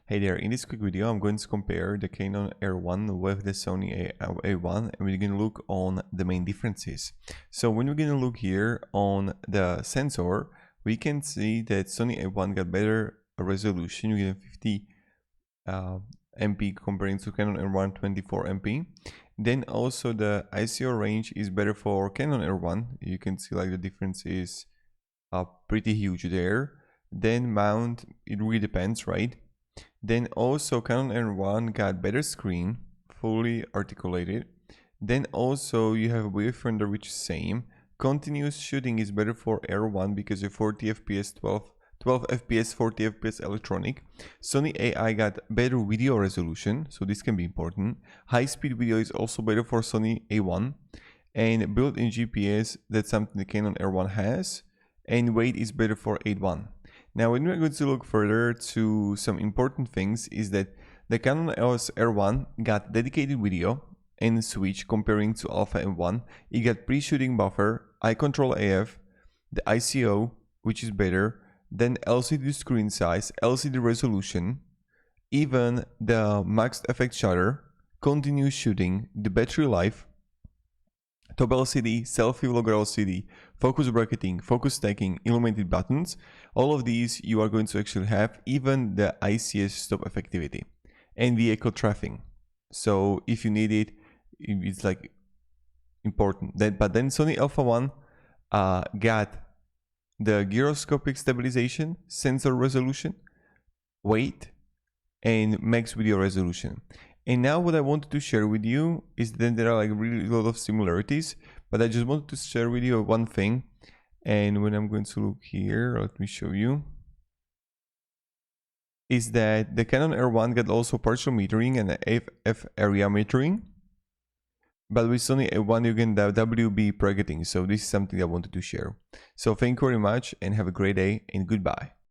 Hey there, in this quick video I'm going to compare the Canon R1 with the Sony A1 and we're going to look on the main differences. So when we're going to look here on the sensor, we can see that Sony A1 got better resolution. You get 50 MP comparing to Canon R1 24 MP. Then also the ISO range is better for Canon R1. You can see like the difference is pretty huge there. Then mount, it really depends, right? Then also Canon R1 got better screen, fully articulated. Then also you have a wavefinder which is same. Continuous shooting is better for R1 because of 40 FPS, 12 FPS, 40 FPS electronic. Sony AI got better video resolution, so this can be important. High speed video is also better for Sony A1. And built-in GPS, that's something the Canon R1 has. And weight is better for A1. Now, when we're going to look further to some important things is that the Canon EOS R1 got dedicated video and switch comparing to Alpha M1. It got pre-shooting buffer, eye control AF, the ICO, which is better, then LCD screen size, LCD resolution, even the maxed effect shutter, continuous shooting, the battery life, top LCD, selfie vlogger LCD, focus bracketing, focus stacking, illuminated buttons. All of these you are going to actually have, even the ICS stop effectivity and vehicle tracking. So if you need it, it's like important. But then Sony Alpha 1 got the gyroscopic stabilization, sensor resolution, weight, and max video resolution. And now what I wanted to share with you is that there are like really a lot of similarities, but I just wanted to share with you one thing. And when I'm going to look here, let me show you, is that the Canon R1 got also partial metering and AF area metering, but with Sony A1 you can have WB bracketing. So this is something I wanted to share. So thank you very much and have a great day and goodbye.